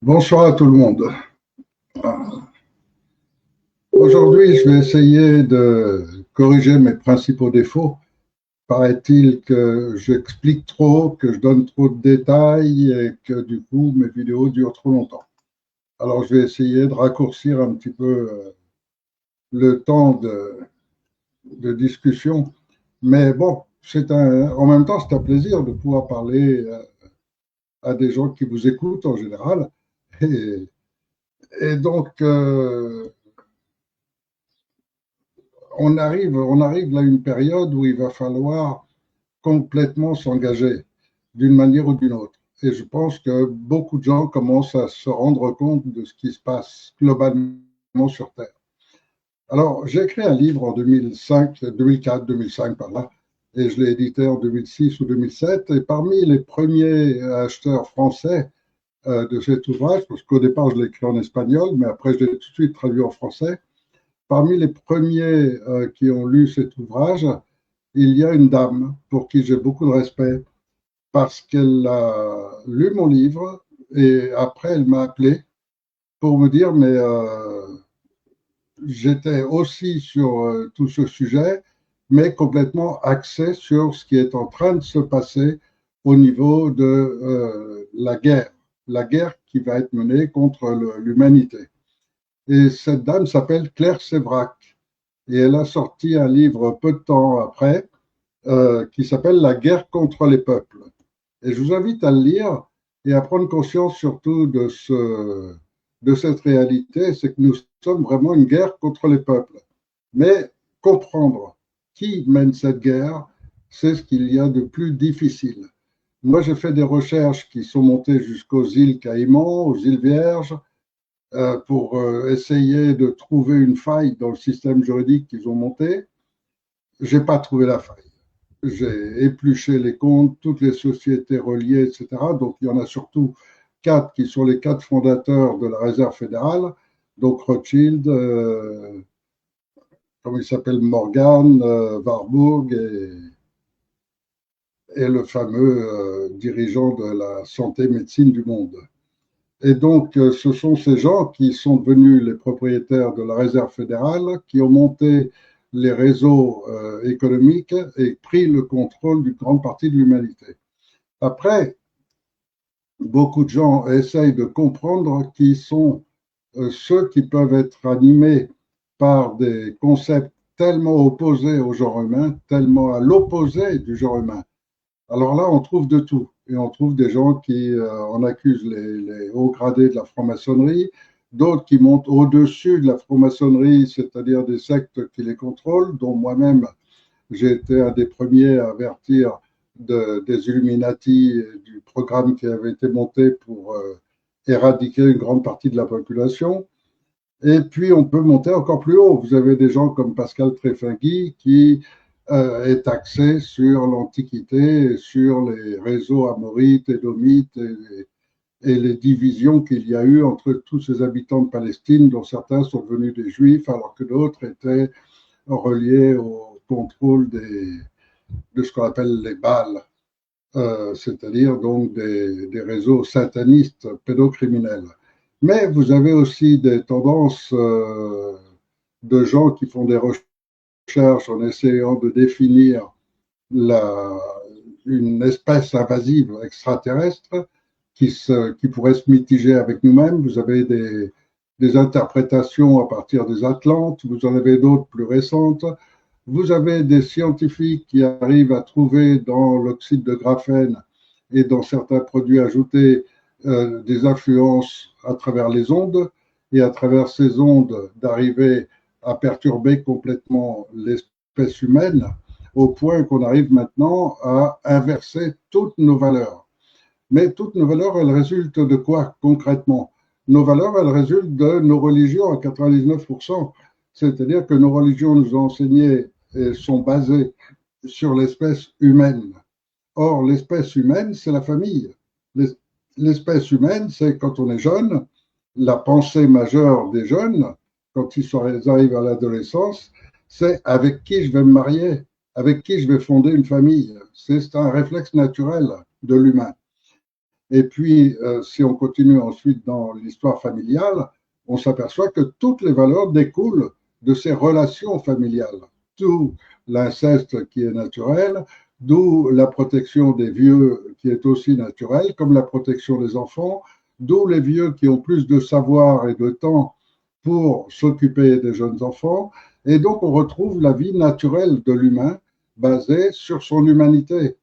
Bonsoir à tout le monde. Aujourd'hui, je vais essayer de corriger mes principaux défauts. Paraît-il que j'explique trop, que je donne trop de détails et que du coup, mes vidéos durent trop longtemps. Alors, je vais essayer de raccourcir un petit peu le temps de discussion. Mais bon, en même temps, c'est un plaisir de pouvoir parler à des gens qui vous écoutent en général. Et, et donc, on arrive à une période où il va falloir complètement s'engager d'une manière ou d'une autre. Et je pense que beaucoup de gens commencent à se rendre compte de ce qui se passe globalement sur Terre. Alors, j'ai écrit un livre en 2005, 2004, 2005 par là, et je l'ai édité en 2006 ou 2007. Et parmi les premiers acheteurs français de cet ouvrage, parce qu'au départ je l'ai écrit en espagnol, mais après je l'ai tout de suite traduit en français, parmi les premiers qui ont lu cet ouvrage, il y a une dame pour qui j'ai beaucoup de respect parce qu'elle a lu mon livre et après elle m'a appelé pour me dire mais j'étais aussi sur tout ce sujet mais complètement axé sur ce qui est en train de se passer au niveau de la guerre qui va être menée contre l'humanité. Et cette dame s'appelle Claire Sévrac et elle a sorti un livre peu de temps après qui s'appelle La guerre contre les peuples. Et je vous invite à le lire et à prendre conscience surtout de cette réalité, c'est que nous sommes vraiment une guerre contre les peuples. Mais comprendre qui mène cette guerre, c'est ce qu'il y a de plus difficile. Moi, j'ai fait des recherches qui sont montées jusqu'aux îles Caïmans, aux îles Vierges, pour essayer de trouver une faille dans le système juridique qu'ils ont monté. J'ai pas trouvé la faille. J'ai épluché les comptes, toutes les sociétés reliées, etc. Donc, il y en a surtout quatre qui sont les quatre fondateurs de la Réserve fédérale. Donc, Rothschild, comment il s'appelle, Morgan, Warburg et le fameux dirigeant de la santé médecine du monde. Et donc, ce sont ces gens qui sont devenus les propriétaires de la Réserve fédérale, qui ont monté les réseaux économiques et pris le contrôle d'une grande partie de l'humanité. Après, beaucoup de gens essayent de comprendre qui sont ceux qui peuvent être animés par des concepts tellement opposés au genre humain, tellement à l'opposé du genre humain. Alors là, on trouve de tout. Et on trouve des gens qui en accusent les hauts gradés de la franc-maçonnerie, d'autres qui montent au-dessus de la franc-maçonnerie, c'est-à-dire des sectes qui les contrôlent, dont moi-même, j'ai été un des premiers à avertir des Illuminati, du programme qui avait été monté pour éradiquer une grande partie de la population. Et puis, on peut monter encore plus haut. Vous avez des gens comme Pascal Tréfingui qui est axé sur l'Antiquité, sur les réseaux amorites, édomites et les divisions qu'il y a eu entre tous ces habitants de Palestine, dont certains sont devenus des juifs, alors que d'autres étaient reliés au contrôle de ce qu'on appelle les Bâles, c'est-à-dire donc des réseaux satanistes pédocriminels. Mais vous avez aussi des tendances de gens qui font des recherches en essayant de définir la, une espèce invasive extraterrestre qui pourrait se mitiger avec nous-mêmes. Vous avez des interprétations à partir des Atlantes, vous en avez d'autres plus récentes. Vous avez des scientifiques qui arrivent à trouver dans l'oxyde de graphène et dans certains produits ajoutés des influences à travers les ondes et à travers ces ondes d'arriver à perturber complètement l'espèce humaine au point qu'on arrive maintenant à inverser toutes nos valeurs. Mais toutes nos valeurs, elles résultent de quoi concrètement? Nos valeurs, elles résultent de nos religions à 99%. C'est-à-dire que nos religions nous ont enseigné et sont basées sur l'espèce humaine. Or, l'espèce humaine, c'est la famille. L'espèce humaine, c'est quand on est jeune, la pensée majeure des jeunes, quand ils arrivent à l'adolescence, c'est avec qui je vais me marier, avec qui je vais fonder une famille. C'est un réflexe naturel de l'humain. Et puis, si on continue ensuite dans l'histoire familiale, on s'aperçoit que toutes les valeurs découlent de ces relations familiales. Tout l'inceste qui est naturel, d'où la protection des vieux qui est aussi naturelle, comme la protection des enfants, d'où les vieux qui ont plus de savoir et de temps pour s'occuper des jeunes enfants. Et donc, on retrouve la vie naturelle de l'humain basée sur son humanité.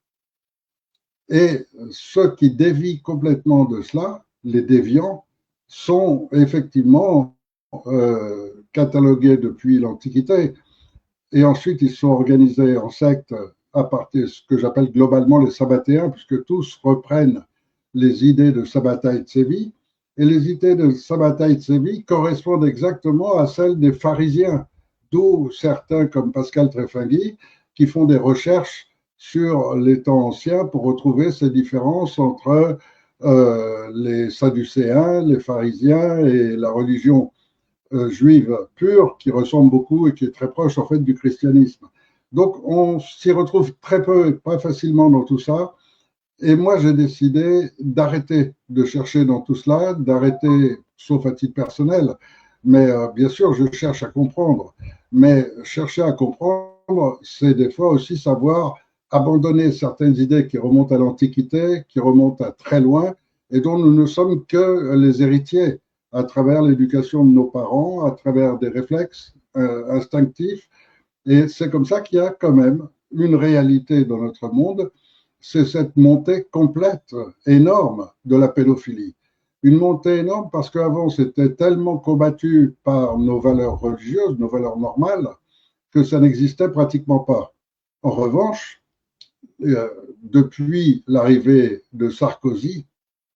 Et ceux qui dévient complètement de cela, les déviants, sont effectivement catalogués depuis l'Antiquité. Et ensuite, ils sont organisés en sectes à partir de ce que j'appelle globalement les sabbatéens, puisque tous reprennent les idées de Sabbatai Tzvi. Et les idées de Sabbatai Tzvi correspondent exactement à celles des pharisiens, d'où certains comme Pascal Trefingui qui font des recherches sur les temps anciens pour retrouver ces différences entre les Sadducéens, les pharisiens et la religion juive pure qui ressemble beaucoup et qui est très proche en fait du christianisme. Donc on s'y retrouve très peu et pas facilement dans tout ça. Et moi j'ai décidé d'arrêter de chercher dans tout cela, d'arrêter, sauf à titre personnel, mais bien sûr je cherche à comprendre. Mais chercher à comprendre, c'est des fois aussi savoir abandonner certaines idées qui remontent à l'Antiquité, qui remontent à très loin, et dont nous ne sommes que les héritiers à travers l'éducation de nos parents, à travers des réflexes instinctifs. Et c'est comme ça qu'il y a quand même une réalité dans notre monde, c'est cette montée complète, énorme de la pédophilie. Une montée énorme parce qu'avant c'était tellement combattu par nos valeurs religieuses, nos valeurs normales, que ça n'existait pratiquement pas. En revanche, depuis l'arrivée de Sarkozy,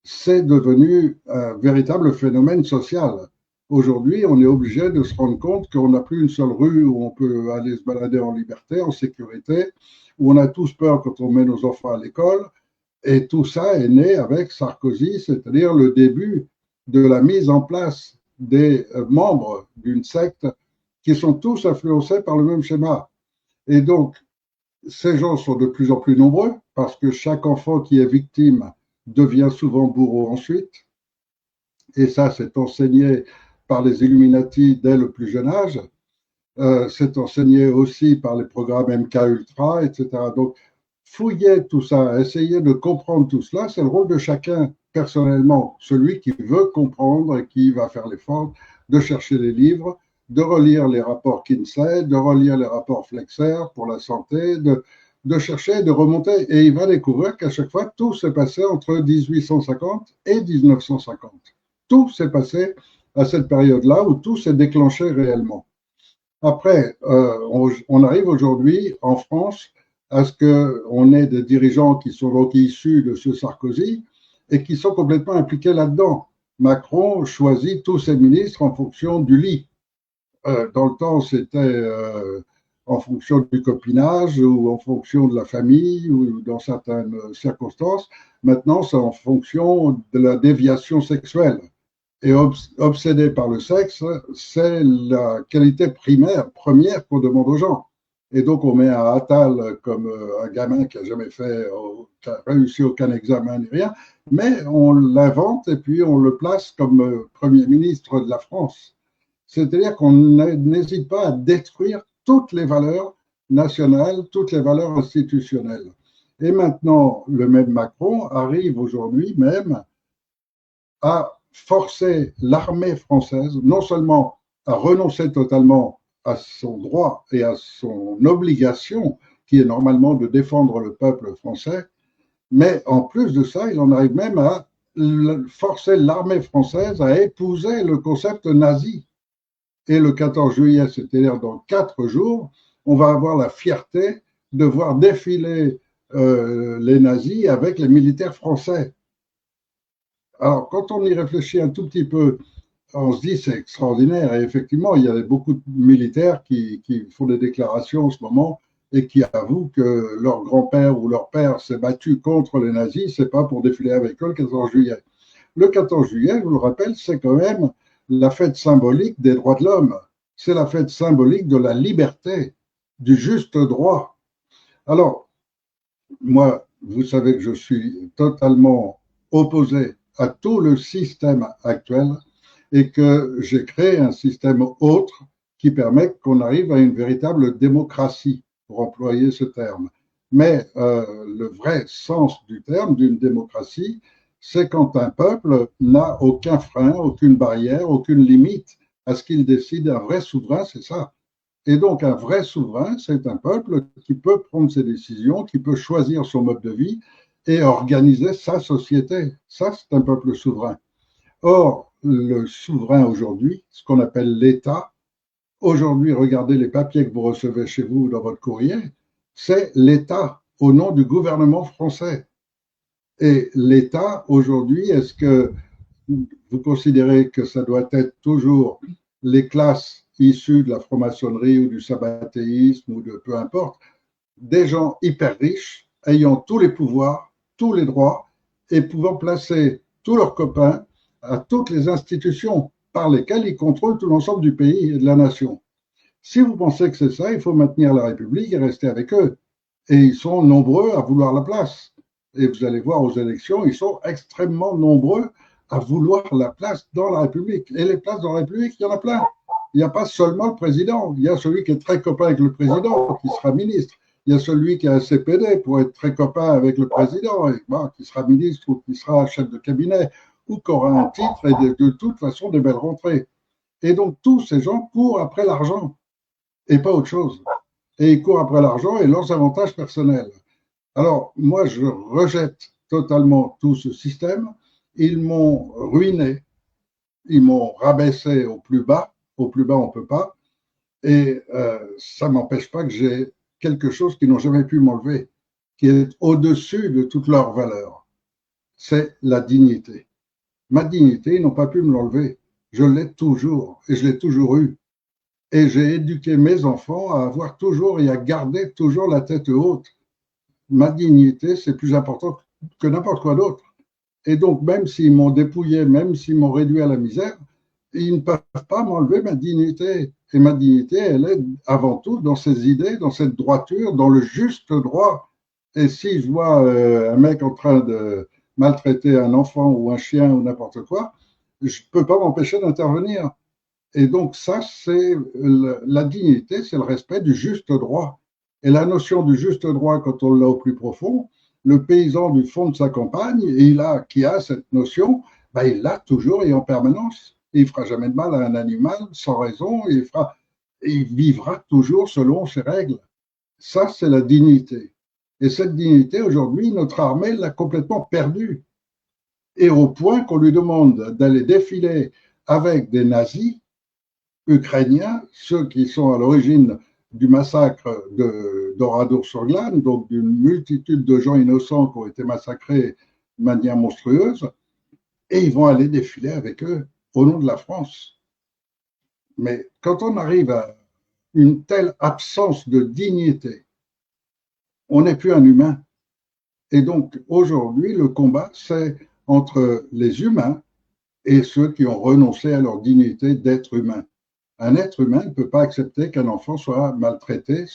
c'est devenu un véritable phénomène social. Aujourd'hui, on est obligé de se rendre compte qu'on n'a plus une seule rue où on peut aller se balader en liberté, en sécurité, où on a tous peur quand on met nos enfants à l'école. Et tout ça est né avec Sarkozy, c'est-à-dire le début de la mise en place des membres d'une secte qui sont tous influencés par le même schéma. Et donc, ces gens sont de plus en plus nombreux parce que chaque enfant qui est victime devient souvent bourreau ensuite. Et ça, c'est enseigné par les Illuminati dès le plus jeune âge. C'est enseigné aussi par les programmes MK Ultra, etc. Donc, fouiller tout ça, essayer de comprendre tout cela, c'est le rôle de chacun personnellement, celui qui veut comprendre et qui va faire l'effort de chercher les livres, de relire les rapports Kinsey, de relire les rapports Flexer pour la santé, de chercher, de remonter, et il va découvrir qu'à chaque fois, tout s'est passé entre 1850 et 1950. Tout s'est passé à cette période-là où tout s'est déclenché réellement. Après, on arrive aujourd'hui en France à ce qu'on ait des dirigeants qui sont donc issus de ce Sarkozy et qui sont complètement impliqués là-dedans. Macron choisit tous ses ministres en fonction du lit. Dans le temps, c'était en fonction du copinage ou en fonction de la famille ou dans certaines circonstances. Maintenant, c'est en fonction de la déviation sexuelle. Et obsédé par le sexe, c'est la qualité primaire, première qu'on demande aux gens. Et donc, on met un Attal comme un gamin qui n'a jamais fait, qui n'a réussi aucun examen ni rien, mais on l'invente et puis on le place comme Premier ministre de la France. C'est-à-dire qu'on n'hésite pas à détruire toutes les valeurs nationales, toutes les valeurs institutionnelles. Et maintenant, le même Macron arrive aujourd'hui même à forcer l'armée française non seulement à renoncer totalement à son droit et à son obligation, qui est normalement de défendre le peuple français, mais en plus de ça, il en arrive même à forcer l'armée française à épouser le concept nazi. Et le 14 juillet, c'est-à-dire dans 4 jours, on va avoir la fierté de voir défiler les nazis avec les militaires français. Alors, quand on y réfléchit un tout petit peu, on se dit c'est extraordinaire. Et effectivement, il y a beaucoup de militaires qui font des déclarations en ce moment et qui avouent que leur grand-père ou leur père s'est battu contre les nazis, c'est pas pour défiler avec eux le 14 juillet. Le 14 juillet, je vous le rappelle, c'est quand même la fête symbolique des droits de l'homme. C'est la fête symbolique de la liberté, du juste droit. Alors, moi, vous savez que je suis totalement opposé à tout le système actuel et que j'ai créé un système autre qui permet qu'on arrive à une véritable démocratie, pour employer ce terme. Mais le vrai sens du terme d'une démocratie, c'est quand un peuple n'a aucun frein, aucune barrière, aucune limite à ce qu'il décide. Un vrai souverain, c'est ça. Et donc, un vrai souverain, c'est un peuple qui peut prendre ses décisions, qui peut choisir son mode de vie et organiser sa société. Ça, c'est un peuple souverain. Or, le souverain aujourd'hui, ce qu'on appelle l'État, aujourd'hui, regardez les papiers que vous recevez chez vous dans votre courrier, c'est l'État au nom du gouvernement français. Et l'État, aujourd'hui, est-ce que vous considérez que ça doit être toujours les classes issues de la franc-maçonnerie ou du sabbatéisme ou de peu importe, des gens hyper riches, ayant tous les pouvoirs, tous les droits et pouvant placer tous leurs copains à toutes les institutions par lesquelles ils contrôlent tout l'ensemble du pays et de la nation. Si vous pensez que c'est ça, il faut maintenir la République et rester avec eux. Et ils sont nombreux à vouloir la place. Et vous allez voir aux élections, ils sont extrêmement nombreux à vouloir la place dans la République. Et les places dans la République, il y en a plein. Il n'y a pas seulement le président. Il y a celui qui est très copain avec le président, qui sera ministre. Il y a celui qui a un CPD pour être très copain avec le président, et, qui sera ministre ou qui sera chef de cabinet, ou qui aura un titre et de toute façon des belles rentrées. Et donc tous ces gens courent après l'argent et pas autre chose. Et ils courent après l'argent et leurs avantages personnels. Alors, moi, je rejette totalement tout ce système. Ils m'ont ruiné, ils m'ont rabaissé au plus bas on ne peut pas, et ça n'empêche pas que j'ai quelque chose qu'ils n'ont jamais pu m'enlever, qui est au-dessus de toutes leurs valeurs. C'est la dignité. Ma dignité, ils n'ont pas pu me l'enlever. Je l'ai toujours, et je l'ai toujours eue. Et j'ai éduqué mes enfants à avoir toujours et à garder toujours la tête haute. Ma dignité, c'est plus important que n'importe quoi d'autre. Et donc, même s'ils m'ont dépouillé, même s'ils m'ont réduit à la misère, ils ne peuvent pas m'enlever ma dignité. Et ma dignité, elle est avant tout dans ces idées, dans cette droiture, dans le juste droit. Et si je vois un mec en train de maltraiter un enfant ou un chien ou n'importe quoi, je ne peux pas m'empêcher d'intervenir. Et donc ça, c'est la dignité, c'est le respect du juste droit. Et la notion du juste droit, quand on l'a au plus profond, le paysan du fond de sa campagne, qui a cette notion, il l'a toujours et en permanence. Il ne fera jamais de mal à un animal sans raison, il vivra toujours selon ses règles. Ça, c'est la dignité. Et cette dignité, aujourd'hui, notre armée l'a complètement perdue. Et au point qu'on lui demande d'aller défiler avec des nazis ukrainiens, ceux qui sont à l'origine du massacre d'Oradour-sur-Glane, donc d'une multitude de gens innocents qui ont été massacrés de manière monstrueuse, et ils vont aller défiler avec eux au nom de la France. Mais quand on arrive à une telle absence de dignité, on n'est plus un humain. Et donc aujourd'hui, le combat, c'est entre les humains et ceux qui ont renoncé à leur dignité d'être humain. Un être humain ne peut pas accepter qu'un enfant soit maltraité,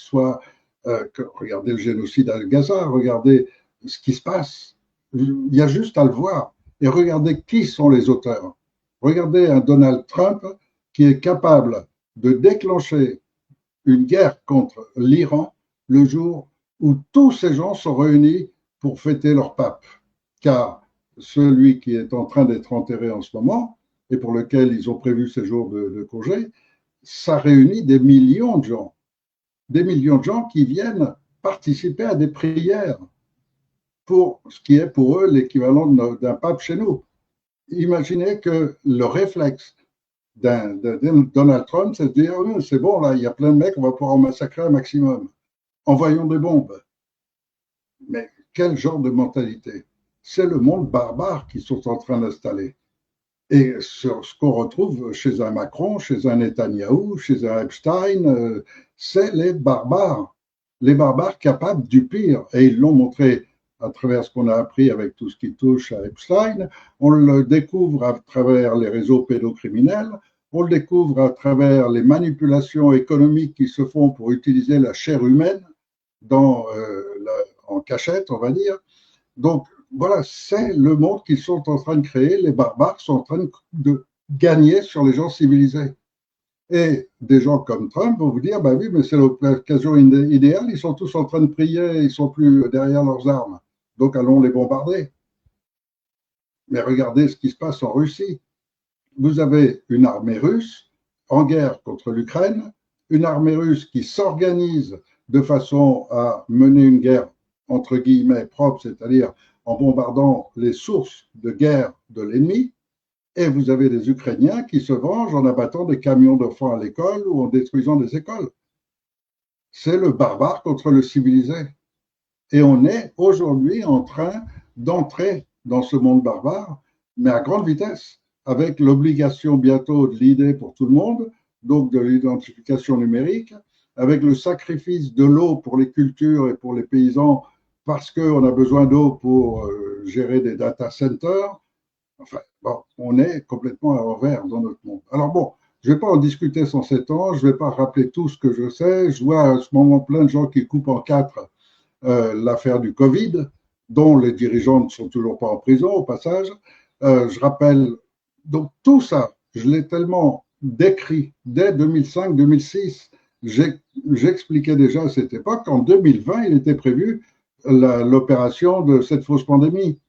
regardez le génocide à Gaza, regardez ce qui se passe. Il y a juste à le voir. Et regardez qui sont les auteurs. Regardez un Donald Trump qui est capable de déclencher une guerre contre l'Iran le jour où tous ces gens sont réunis pour fêter leur pape. Car celui qui est en train d'être enterré en ce moment, et pour lequel ils ont prévu ces jours de congé, ça réunit des millions de gens qui viennent participer à des prières pour ce qui est pour eux l'équivalent d'un pape chez nous. Imaginez que le réflexe d'un Donald Trump, c'est de dire oh, c'est bon, là, il y a plein de mecs, on va pouvoir en massacrer un maximum. Envoyons des bombes. Mais quel genre de mentalité? C'est le monde barbare qu'ils sont en train d'installer. Et ce qu'on retrouve chez un Macron, chez un Netanyahou, chez un Epstein, c'est les barbares capables du pire. Et ils l'ont montré à travers ce qu'on a appris avec tout ce qui touche à Epstein. On le découvre à travers les réseaux pédocriminels. On le découvre à travers les manipulations économiques qui se font pour utiliser la chair humaine en cachette, on va dire. Donc, voilà, c'est le monde qu'ils sont en train de créer. Les barbares sont en train de gagner sur les gens civilisés. Et des gens comme Trump vont vous dire, bah oui, mais c'est l'occasion idéale, ils sont tous en train de prier, ils sont plus derrière leurs armes. Donc allons les bombarder. Mais regardez ce qui se passe en Russie. Vous avez une armée russe en guerre contre l'Ukraine, une armée russe qui s'organise de façon à mener une guerre entre guillemets propre, c'est-à-dire en bombardant les sources de guerre de l'ennemi, et vous avez des Ukrainiens qui se vengent en abattant des camions d'enfants à l'école ou en détruisant des écoles. C'est le barbare contre le civilisé. Et on est aujourd'hui en train d'entrer dans ce monde barbare, mais à grande vitesse, avec l'obligation bientôt de l'idée pour tout le monde, donc de l'identification numérique, avec le sacrifice de l'eau pour les cultures et pour les paysans, parce qu'on a besoin d'eau pour gérer des data centers. Enfin, bon, on est complètement à l'envers dans notre monde. Alors bon, je ne vais pas en discuter sans s'étendre, je ne vais pas rappeler tout ce que je sais. Je vois à ce moment plein de gens qui coupent en quatre l'affaire du Covid, dont les dirigeants ne sont toujours pas en prison au passage. Je rappelle, donc tout ça, je l'ai tellement décrit dès 2005-2006. J'expliquais déjà à cette époque qu'en 2020, il était prévu l'opération de cette fausse pandémie.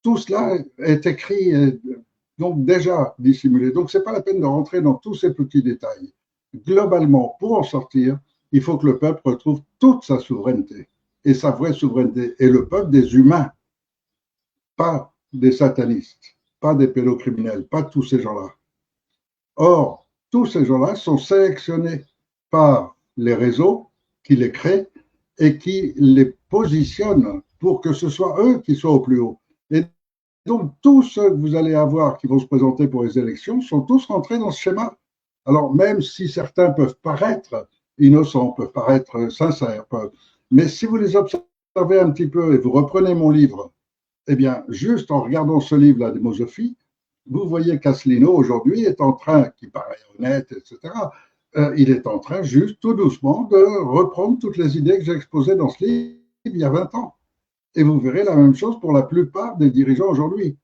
Tout cela est écrit, donc déjà dissimulé. Donc, ce n'est pas la peine de rentrer dans tous ces petits détails. Globalement, pour en sortir, il faut que le peuple retrouve toute sa souveraineté et sa vraie souveraineté. Et le peuple des humains, pas des satanistes, pas des pédocriminels, pas tous ces gens-là. Or, tous ces gens-là sont sélectionnés par les réseaux qui les créent et qui les positionnent pour que ce soit eux qui soient au plus haut. Et donc, tous ceux que vous allez avoir qui vont se présenter pour les élections sont tous rentrés dans ce schéma. Alors, même si certains peuvent paraître innocents, peuvent paraître sincères, mais si vous les observez un petit peu et vous reprenez mon livre, eh bien, juste en regardant ce livre, La démosophie, vous voyez qu'Asselineau, aujourd'hui, est en train, qui paraît honnête, etc., il est en train, juste tout doucement, de reprendre toutes les idées que j'ai exposées dans ce livre il y a 20 ans. Et vous verrez la même chose pour la plupart des dirigeants aujourd'hui.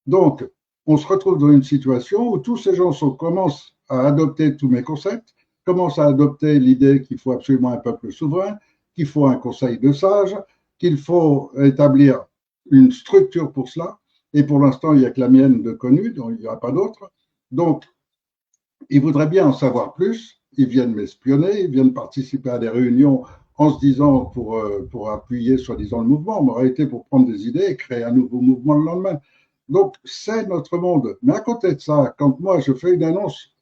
Donc, on se retrouve dans une situation où tous ces gens commencent à adopter tous mes concepts, commencent à adopter l'idée qu'il faut absolument un peuple souverain, qu'il faut un conseil de sages, qu'il faut établir une structure pour cela. Et pour l'instant, il n'y a que la mienne de connue, donc il n'y aura pas d'autre. Donc, ils voudraient bien en savoir plus. Ils viennent m'espionner, ils viennent participer à des réunions en se disant pour appuyer soi-disant le mouvement, mais en réalité pour prendre des idées et créer un nouveau mouvement le lendemain. Donc, c'est notre monde. Mais à côté de ça, quand moi je fais une annonce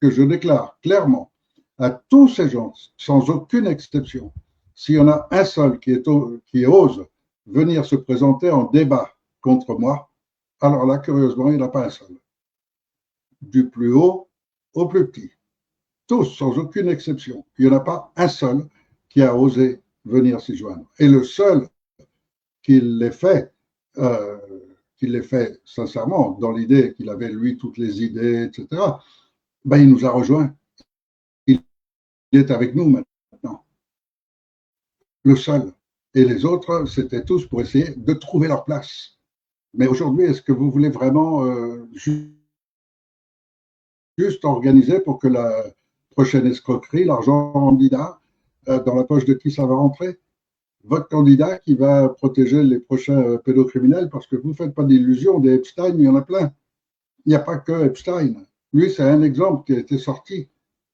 que je déclare clairement à tous ces gens, sans aucune exception, s'il y en a un seul qui ose venir se présenter en débat contre moi, alors là, curieusement, il n'y en a pas un seul. Du plus haut au plus petit. Tous, sans aucune exception. Il n'y en a pas un seul qui a osé venir s'y joindre. Et le seul qui euh, l'ait fait sincèrement, dans l'idée qu'il avait, lui, toutes les idées, etc., ben, il nous a rejoints. Il est avec nous maintenant. Le seul. Et les autres, c'était tous pour essayer de trouver leur place. Mais aujourd'hui, est-ce que vous voulez vraiment juste organiser pour que la prochaine escroquerie, l'argent candidat, dans la poche de qui ça va rentrer? Votre candidat qui va protéger les prochains pédocriminels, parce que vous ne faites pas d'illusions, des Epstein, il y en a plein. Il n'y a pas que Epstein. Lui, c'est un exemple qui a été sorti.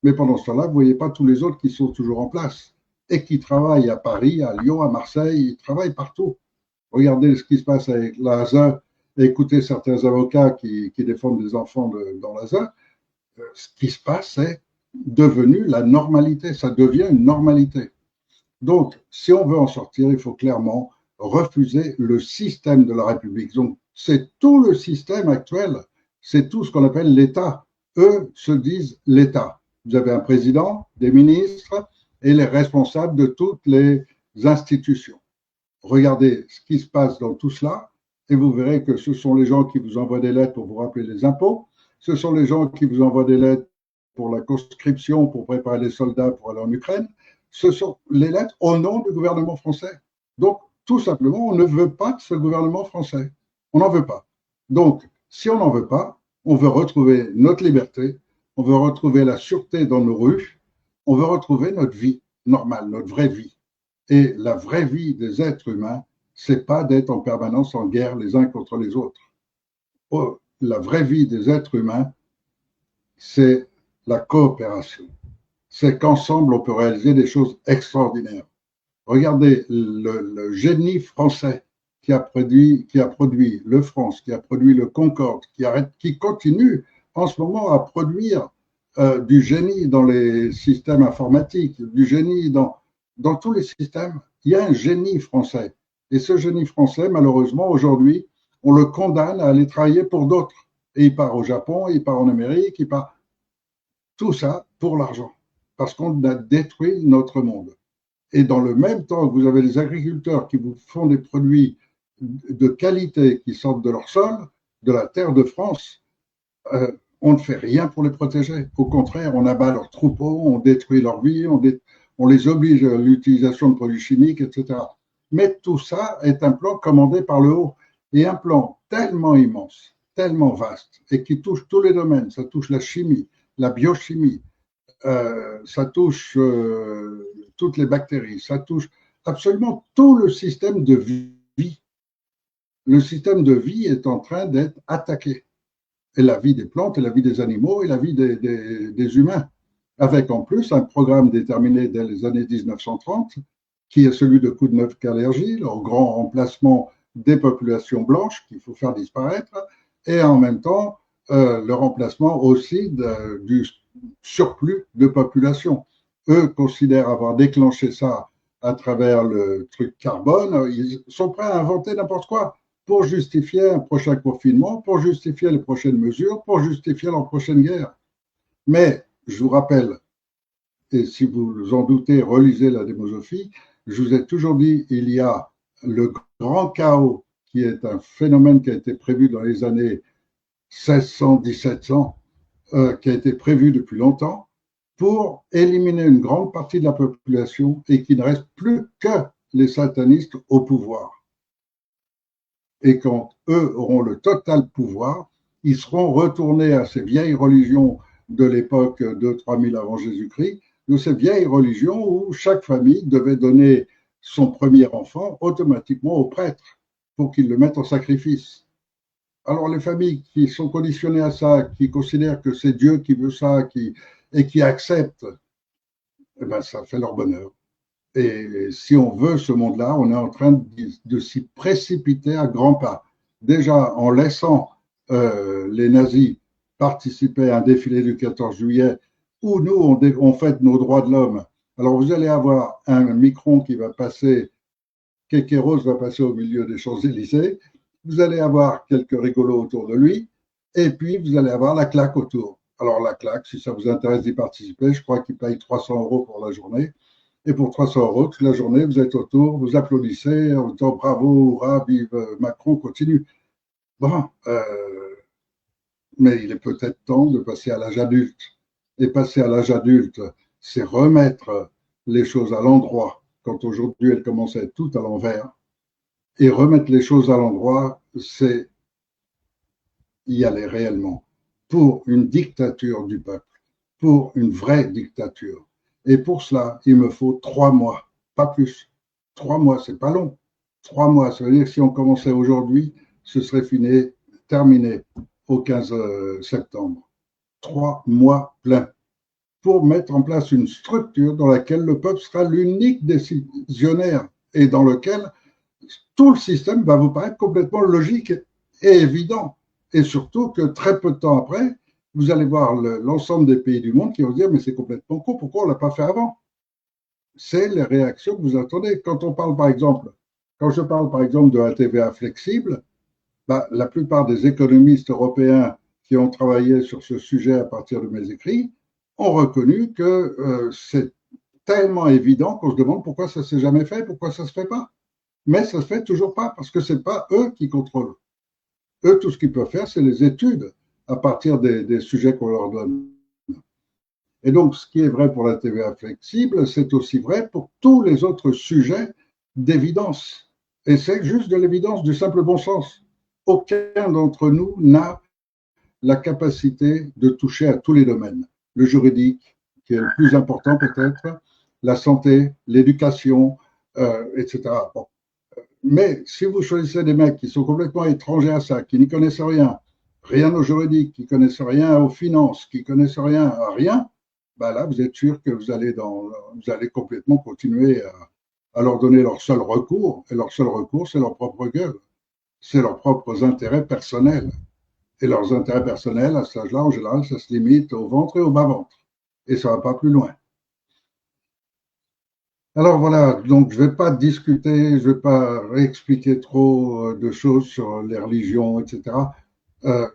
Mais pendant ce temps-là, vous ne voyez pas tous les autres qui sont toujours en place et qui travaillent à Paris, à Lyon, à Marseille, ils travaillent partout. Regardez ce qui se passe avec l'ASA, écoutez certains avocats qui défendent des enfants dans l'ASA. Ce qui se passe, c'est devenu la normalité. Ça devient une normalité. Donc, si on veut en sortir, il faut clairement refuser le système de la République. Donc, c'est tout le système actuel, c'est tout ce qu'on appelle l'État. Eux se disent l'État. Vous avez un président, des ministres et les responsables de toutes les institutions. Regardez ce qui se passe dans tout cela et vous verrez que ce sont les gens qui vous envoient des lettres pour vous rappeler les impôts, ce sont les gens qui vous envoient des lettres pour la conscription, pour préparer les soldats pour aller en Ukraine, ce sont les lettres au nom du gouvernement français. Donc, tout simplement, on ne veut pas de ce gouvernement français. On n'en veut pas. Donc, si on n'en veut pas, on veut retrouver notre liberté, on veut retrouver la sûreté dans nos rues, on veut retrouver notre vie normale, notre vraie vie. Et la vraie vie des êtres humains, c'est pas d'être en permanence en guerre les uns contre les autres. Oh, la vraie vie des êtres humains, c'est la coopération. C'est qu'ensemble, on peut réaliser des choses extraordinaires. Regardez le génie français qui a produit le France, qui a produit le Concorde, qui continue en ce moment à produire du génie dans les systèmes informatiques, du génie dans tous les systèmes. Il y a un génie français. Et ce génie français, malheureusement, aujourd'hui, on le condamne à aller travailler pour d'autres. Et il part au Japon, il part en Amérique, il part. Tout ça pour l'argent. Parce qu'on a détruit notre monde. Et dans le même temps que vous avez des agriculteurs qui vous font des produits de qualité qui sortent de leur sol, de la terre de France, on ne fait rien pour les protéger. Au contraire, on abat leurs troupeaux, on détruit leur vie, on les oblige à l'utilisation de produits chimiques, etc. Mais tout ça est un plan commandé par le haut. Et un plan tellement immense, tellement vaste, et qui touche tous les domaines. Ça touche la chimie, la biochimie, ça touche toutes les bactéries, ça touche absolument tout le système de vie. Le système de vie est en train d'être attaqué. Et la vie des plantes, et la vie des animaux, et la vie des humains. Avec en plus un programme déterminé dès les années 1930, qui est celui de Koudnev-Kalergi, le grand remplacement des populations blanches qu'il faut faire disparaître, et en même temps le remplacement aussi du surplus de population. Eux considèrent avoir déclenché ça à travers le truc carbone. Ils sont prêts à inventer n'importe quoi pour justifier un prochain confinement, pour justifier les prochaines mesures, pour justifier leur prochaine guerre. Mais je vous rappelle, et si vous en doutez, relisez la démosophie, je vous ai toujours dit, il y a le grand chaos qui est un phénomène qui a été prévu dans les années 1600, 1700, qui a été prévu depuis longtemps pour éliminer une grande partie de la population et qu'il ne reste plus que les satanistes au pouvoir. Et quand eux auront le total pouvoir, ils seront retournés à ces vieilles religions de l'époque de 3000 avant Jésus-Christ, de ces vieilles religions où chaque famille devait donner son premier enfant automatiquement au prêtre pour qu'il le mette en sacrifice. Alors les familles qui sont conditionnées à ça, qui considèrent que c'est Dieu qui veut ça, et qui acceptent, eh ben, ça fait leur bonheur. Et si on veut ce monde-là, on est en train de s'y précipiter à grands pas. Déjà en laissant les nazis participer à un défilé du 14 juillet où nous, on fête nos droits de l'homme. Alors vous allez avoir un Micron qui va passer, Kékéros va passer au milieu des Champs-Élysées, vous allez avoir quelques rigolos autour de lui, et puis vous allez avoir la claque autour. Alors la claque, si ça vous intéresse d'y participer, je crois qu'il paye 300 € pour la journée. Et pour 300 € toute la journée, vous êtes autour, vous applaudissez en disant bravo, hurrah, vive Macron, continue. Bon, mais il est peut-être temps de passer à l'âge adulte. Et passer à l'âge adulte, c'est remettre les choses à l'endroit, quand aujourd'hui elles commencent à être toutes à l'envers. Et remettre les choses à l'endroit, c'est y aller réellement pour une dictature du peuple, pour une vraie dictature. Et pour cela, il me faut 3 mois, pas plus. 3 mois, c'est pas long. 3 mois, ça veut dire que si on commençait aujourd'hui, ce serait fini, terminé au 15 septembre. 3 mois pleins pour mettre en place une structure dans laquelle le peuple sera l'unique décisionnaire et dans lequel tout le système va vous paraître complètement logique et évident. Et surtout que très peu de temps après, vous allez voir l'ensemble des pays du monde qui vont dire mais c'est complètement con, pourquoi on ne l'a pas fait avant? C'est les réactions que vous attendez. Quand je parle par exemple de la TVA flexible, la plupart des économistes européens qui ont travaillé sur ce sujet à partir de mes écrits ont reconnu que c'est tellement évident qu'on se demande pourquoi ça ne s'est jamais fait, pourquoi ça ne se fait pas. Mais ça ne se fait toujours pas parce que ce n'est pas eux qui contrôlent. Eux, tout ce qu'ils peuvent faire, c'est les études à partir des sujets qu'on leur donne. Et donc, ce qui est vrai pour la TVA flexible, c'est aussi vrai pour tous les autres sujets d'évidence. Et c'est juste de l'évidence, du simple bon sens. Aucun d'entre nous n'a la capacité de toucher à tous les domaines. Le juridique, qui est le plus important peut-être, la santé, l'éducation, etc. Bon. Mais si vous choisissez des mecs qui sont complètement étrangers à ça, qui n'y connaissent rien, rien au juridique, qui connaissent rien aux finances, qui connaissent rien à rien, ben là, vous êtes sûr que vous allez complètement continuer à leur donner leur seul recours. Et leur seul recours, c'est leur propre gueule. C'est leurs propres intérêts personnels. Et leurs intérêts personnels, à cet âge-là, en général, ça se limite au ventre et au bas-ventre. Et ça ne va pas plus loin. Alors voilà, donc je ne vais pas discuter, je ne vais pas réexpliquer trop de choses sur les religions, etc. Euh,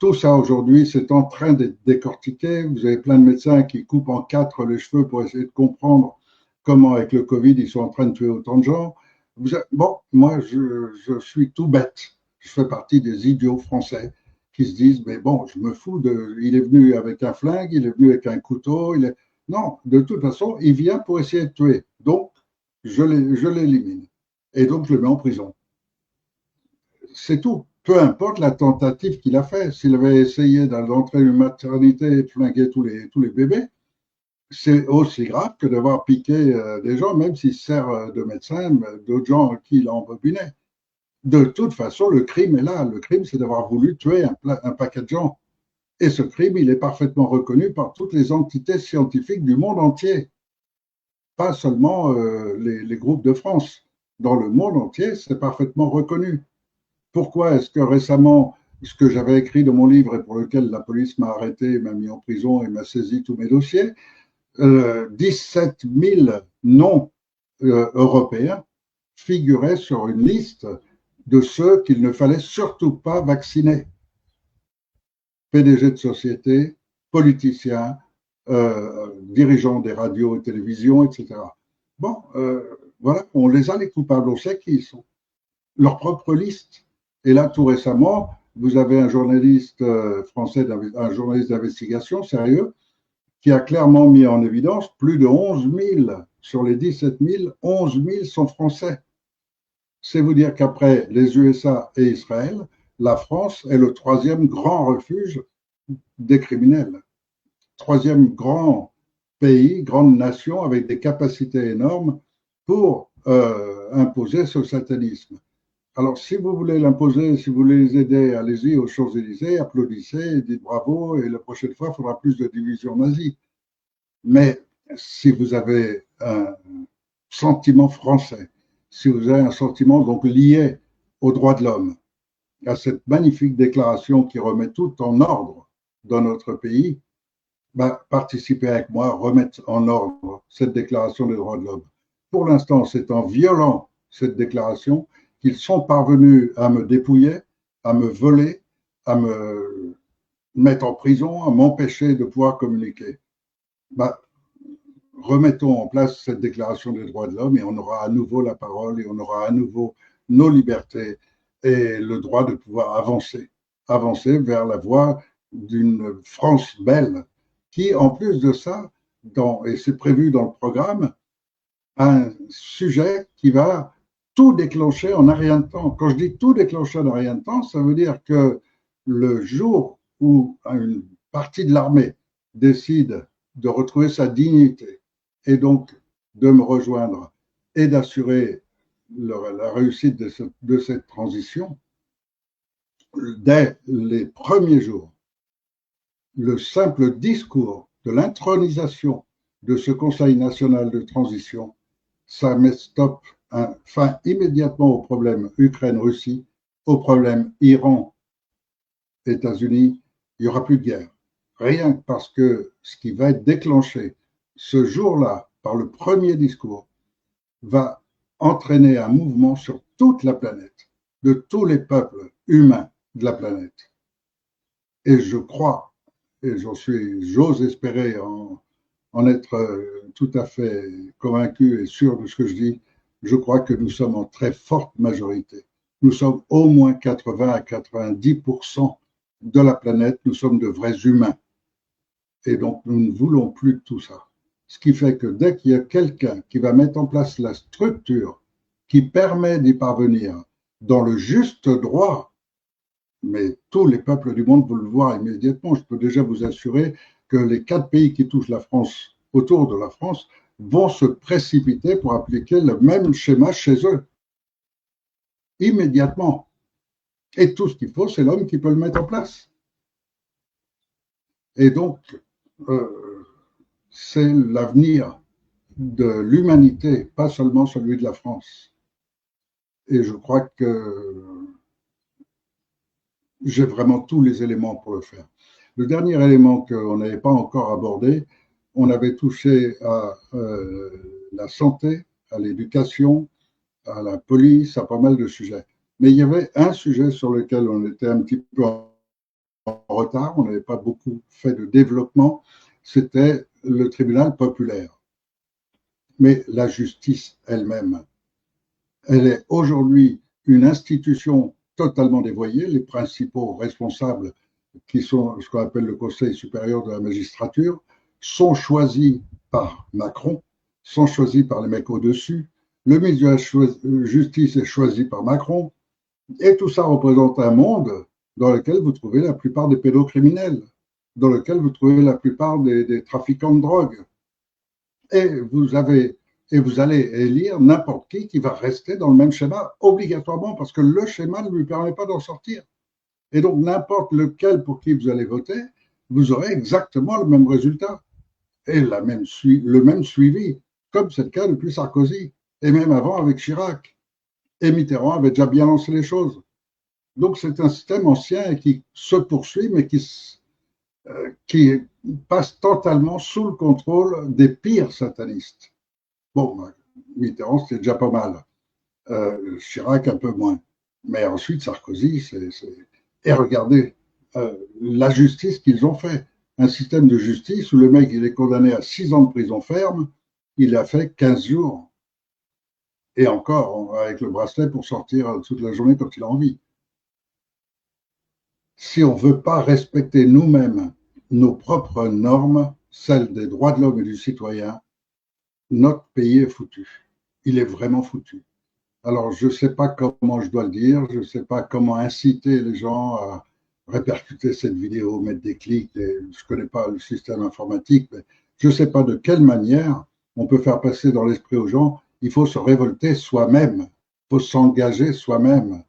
tout ça aujourd'hui, c'est en train d'être décortiqué. Vous avez plein de médecins qui coupent en quatre les cheveux pour essayer de comprendre comment, avec le Covid, ils sont en train de tuer autant de gens. Bon, moi, je suis tout bête. Je fais partie des idiots français qui se disent, mais bon, je me fous de. Il est venu avec un flingue, il est venu avec un couteau. Non, de toute façon, il vient pour essayer de tuer. Donc, je l'élimine. Et donc, je le mets en prison. C'est tout. Peu importe la tentative qu'il a fait. S'il avait essayé d'entrer une maternité et de flinguer tous les bébés, c'est aussi grave que d'avoir piqué des gens, même s'il sert de médecin, d'autres gens qui l'ont embobiné. De toute façon, le crime est là. Le crime, c'est d'avoir voulu tuer un paquet de gens. Et ce crime, il est parfaitement reconnu par toutes les entités scientifiques du monde entier, pas seulement les groupes de France. Dans le monde entier, c'est parfaitement reconnu. Pourquoi est-ce que récemment, ce que j'avais écrit dans mon livre et pour lequel la police m'a arrêté, m'a mis en prison et m'a saisi tous mes dossiers, 17 000 noms européens figuraient sur une liste de ceux qu'il ne fallait surtout pas vacciner. PDG de société, politiciens, dirigeants des radios et télévisions, etc. Bon, voilà, on les a les coupables, on sait qui ils sont. Leur propre liste. Et là, tout récemment, vous avez un journaliste français, un journaliste d'investigation sérieux, qui a clairement mis en évidence plus de 11 000 sur les 17 000, 11 000 sont français. C'est vous dire qu'après les USA et Israël, la France est le troisième grand refuge des criminels. Troisième grand pays, grande nation avec des capacités énormes pour imposer ce satanisme. Alors, si vous voulez l'imposer, si vous voulez les aider, allez-y aux Champs-Élysées, applaudissez, dites bravo, et la prochaine fois, il faudra plus de division nazie. Mais si vous avez un sentiment français, si vous avez un sentiment donc lié aux droits de l'homme, à cette magnifique déclaration qui remet tout en ordre dans notre pays, bah, participez avec moi, remettre en ordre cette déclaration des droits de l'homme. Pour l'instant, c'est en violant cette déclaration qu'ils sont parvenus à me dépouiller, à me voler, à me mettre en prison, à m'empêcher de pouvoir communiquer. Bah, remettons en place cette déclaration des droits de l'homme et on aura à nouveau la parole et on aura à nouveau nos libertés et le droit de pouvoir avancer vers la voie d'une France belle qui, en plus de ça, et c'est prévu dans le programme, un sujet qui va tout déclencher en un rien de temps. Quand je dis tout déclencher en un rien de temps, ça veut dire que le jour où une partie de l'armée décide de retrouver sa dignité et donc de me rejoindre et d'assurer la réussite de cette transition, dès les premiers jours, le simple discours de l'intronisation de ce Conseil national de transition, ça met stop, fin immédiatement au problème Ukraine-Russie, au problème Iran-États-Unis. Il n'y aura plus de guerre. Rien que parce que ce qui va être déclenché ce jour-là par le premier discours va entraîner un mouvement sur toute la planète, de tous les peuples humains de la planète. Et je crois, et j'ose espérer en être tout à fait convaincu et sûr de ce que je dis, je crois que nous sommes en très forte majorité. Nous sommes au moins 80 à 90% de la planète, nous sommes de vrais humains. Et donc, nous ne voulons plus de tout ça. Ce qui fait que dès qu'il y a quelqu'un qui va mettre en place la structure qui permet d'y parvenir dans le juste droit, mais tous les peuples du monde vont le voir immédiatement. Je peux déjà vous assurer que les 4 pays qui touchent la France, autour de la France, vont se précipiter pour appliquer le même schéma chez eux, immédiatement. Et tout ce qu'il faut, c'est l'homme qui peut le mettre en place. Et donc, c'est l'avenir de l'humanité, pas seulement celui de la France. Et je crois que j'ai vraiment tous les éléments pour le faire. Le dernier élément qu'on n'avait pas encore abordé, on avait touché à la santé, à l'éducation, à la police, à pas mal de sujets. Mais il y avait un sujet sur lequel on était un petit peu en retard, on n'avait pas beaucoup fait de développement, c'était le tribunal populaire. Mais la justice elle-même, elle est aujourd'hui une institution totalement dévoyée. Les principaux responsables, qui sont ce qu'on appelle le Conseil supérieur de la magistrature, sont choisis par Macron, sont choisis par les mecs au-dessus. Le ministre de la Justice est choisi par Macron. Et tout ça représente un monde dans lequel vous trouvez la plupart des pédocriminels, dans lequel vous trouvez la plupart des trafiquants de drogue. Et vous allez élire n'importe qui va rester dans le même schéma obligatoirement parce que le schéma ne lui permet pas d'en sortir. Et donc n'importe lequel pour qui vous allez voter, vous aurez exactement le même résultat et le même suivi, comme c'est le cas depuis Sarkozy et même avant avec Chirac. Et Mitterrand avait déjà bien lancé les choses. Donc c'est un système ancien et qui se poursuit, mais qui passe totalement sous le contrôle des pires satanistes. Bon, Mitterrand, c'était déjà pas mal. Chirac, un peu moins. Mais ensuite, Sarkozy, Et regardez la justice qu'ils ont fait. Un système de justice où le mec, il est condamné à 6 ans de prison ferme, il a fait 15 jours. Et encore, avec le bracelet pour sortir toute la journée quand il a envie. Si on ne veut pas respecter nous-mêmes nos propres normes, celles des droits de l'homme et du citoyen, notre pays est foutu. Il est vraiment foutu. Alors, je ne sais pas comment je dois le dire, je ne sais pas comment inciter les gens à répercuter cette vidéo, mettre des clics. Je ne connais pas le système informatique, mais je ne sais pas de quelle manière on peut faire passer dans l'esprit aux gens, il faut se révolter soi-même, il faut s'engager soi-même.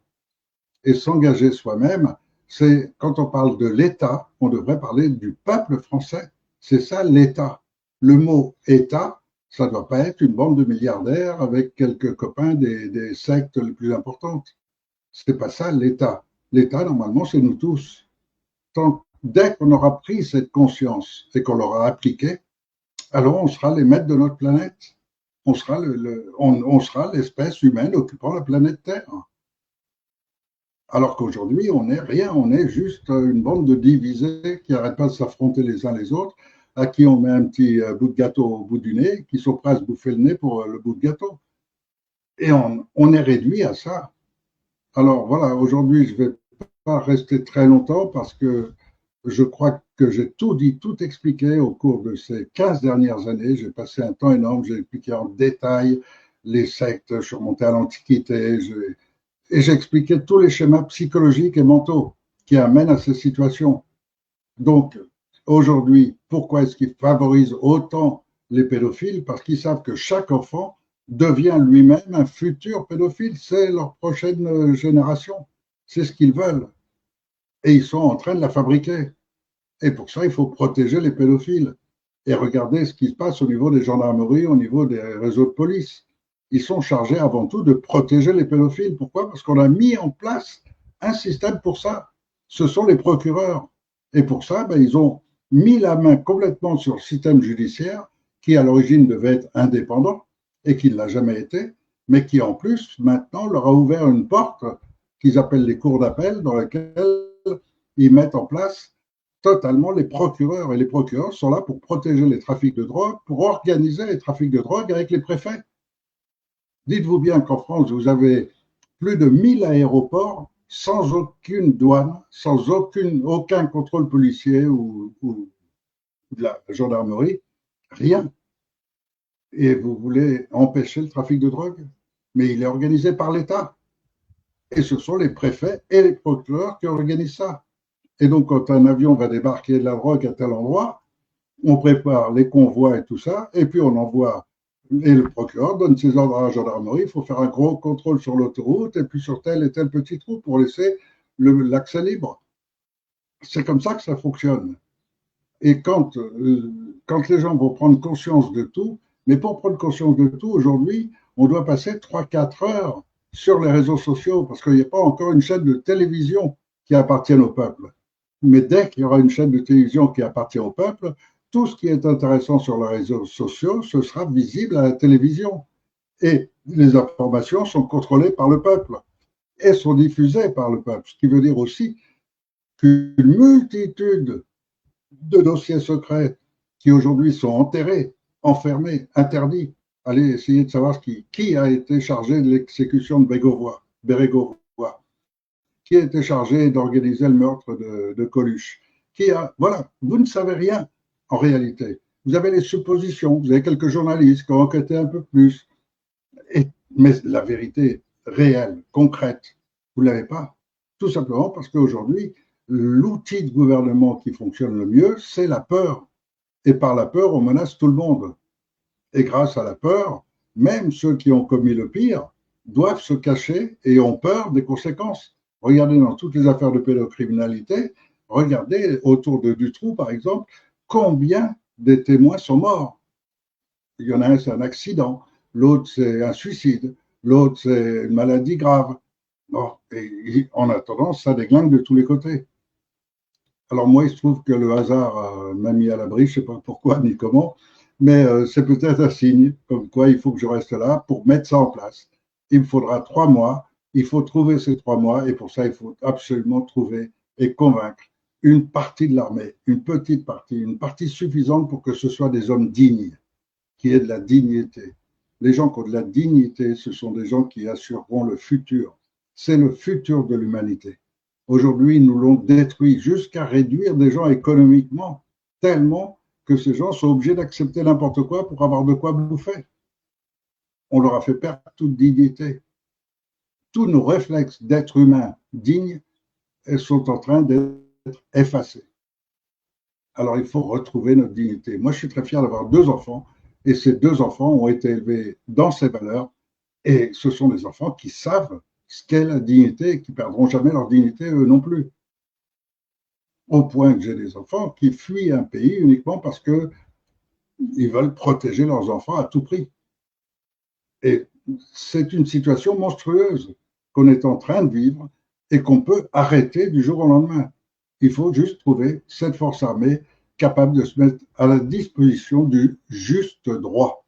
Et s'engager soi-même, c'est quand on parle de l'État, on devrait parler du peuple français. C'est ça l'État. Le mot État, ça ne doit pas être une bande de milliardaires avec quelques copains des sectes les plus importantes. C'est pas ça l'État. L'État, normalement, c'est nous tous. Dès qu'on aura pris cette conscience et qu'on l'aura appliquée, alors on sera les maîtres de notre planète. On sera l'espèce humaine occupant la planète Terre. Alors qu'aujourd'hui, on n'est rien, on est juste une bande de divisés qui n'arrêtent pas de s'affronter les uns les autres, à qui on met un petit bout de gâteau au bout du nez, qui sont prêts à se bouffer le nez pour le bout de gâteau. Et on est réduit à ça. Alors voilà, aujourd'hui, je ne vais pas rester très longtemps parce que je crois que j'ai tout dit, tout expliqué au cours de ces 15 dernières années. J'ai passé un temps énorme, j'ai expliqué en détail les sectes, je suis remonté à l'Antiquité, et j'ai expliqué tous les schémas psychologiques et mentaux qui amènent à ces situations. Donc, aujourd'hui, pourquoi est-ce qu'ils favorisent autant les pédophiles? Parce qu'ils savent que chaque enfant devient lui-même un futur pédophile. C'est leur prochaine génération. C'est ce qu'ils veulent. Et ils sont en train de la fabriquer. Et pour ça, il faut protéger les pédophiles. Et regarder ce qui se passe au niveau des gendarmeries, au niveau des réseaux de police. Ils sont chargés avant tout de protéger les pédophiles. Pourquoi? Parce qu'on a mis en place un système pour ça. Ce sont les procureurs. Et pour ça, ils ont mis la main complètement sur le système judiciaire qui, à l'origine, devait être indépendant et qui ne l'a jamais été, mais qui, en plus, maintenant, leur a ouvert une porte qu'ils appellent les cours d'appel dans laquelle ils mettent en place totalement les procureurs. Et les procureurs sont là pour protéger les trafics de drogue, pour organiser les trafics de drogue avec les préfets. Dites-vous bien qu'en France, vous avez plus de 1000 aéroports sans aucune douane, sans aucun contrôle policier ou de la gendarmerie, rien. Et vous voulez empêcher le trafic de drogue? mais il est organisé par l'État. Et ce sont les préfets et les procureurs qui organisent ça. Et donc, quand un avion va débarquer de la drogue à tel endroit, on prépare les convois et tout ça, et puis on envoie, et le procureur donne ses ordres à la gendarmerie, il faut faire un gros contrôle sur l'autoroute, et puis sur telle et telle petite route pour laisser l'accès libre. C'est comme ça que ça fonctionne. Et quand les gens vont prendre conscience de tout, mais pour prendre conscience de tout, aujourd'hui, on doit passer 3-4 heures sur les réseaux sociaux, parce qu'il n'y a pas encore une chaîne de télévision qui appartienne au peuple. Mais dès qu'il y aura une chaîne de télévision qui appartient au peuple, tout ce qui est intéressant sur les réseaux sociaux, ce sera visible à la télévision. Et les informations sont contrôlées par le peuple et sont diffusées par le peuple. Ce qui veut dire aussi qu'une multitude de dossiers secrets qui aujourd'hui sont enterrés, enfermés, interdits. Allez essayer de savoir qui a été chargé de l'exécution de Bérégovoy, qui a été chargé d'organiser le meurtre de Coluche. Voilà, vous ne savez rien en réalité. Vous avez les suppositions, vous avez quelques journalistes qui ont enquêté un peu plus, mais la vérité réelle, concrète, vous ne l'avez pas. Tout simplement parce qu'aujourd'hui, l'outil de gouvernement qui fonctionne le mieux, c'est la peur. Et par la peur, on menace tout le monde. Et grâce à la peur, même ceux qui ont commis le pire doivent se cacher et ont peur des conséquences. Regardez dans toutes les affaires de pédocriminalité, regardez autour de Dutroux, par exemple, combien des témoins sont morts. Il y en a un, c'est un accident, l'autre, c'est un suicide, l'autre, c'est une maladie grave. Bon, et en attendant, ça déglingue de tous les côtés. Alors moi, il se trouve que le hasard m'a mis à l'abri, je ne sais pas pourquoi ni comment, mais c'est peut-être un signe, comme quoi il faut que je reste là pour mettre ça en place. Il me faudra 3 mois, il faut trouver ces 3 mois, et pour ça, il faut absolument trouver et convaincre une partie de l'armée, une petite partie, une partie suffisante pour que ce soit des hommes dignes, qui aient de la dignité. Les gens qui ont de la dignité, ce sont des gens qui assureront le futur. C'est le futur de l'humanité. Aujourd'hui, nous l'ont détruit jusqu'à réduire des gens économiquement, tellement que ces gens sont obligés d'accepter n'importe quoi pour avoir de quoi bouffer. On leur a fait perdre toute dignité. Tous nos réflexes d'être humain dignes sont en train d'être effacés. Alors, il faut retrouver notre dignité. Moi, je suis très fier d'avoir 2 enfants, et ces 2 enfants ont été élevés dans ces valeurs, et ce sont des enfants qui savent ce qu'est la dignité et qui ne perdront jamais leur dignité, eux non plus. Au point que j'ai des enfants qui fuient un pays uniquement parce qu'ils veulent protéger leurs enfants à tout prix. Et c'est une situation monstrueuse qu'on est en train de vivre et qu'on peut arrêter du jour au lendemain. Il faut juste trouver cette force armée capable de se mettre à la disposition du juste droit.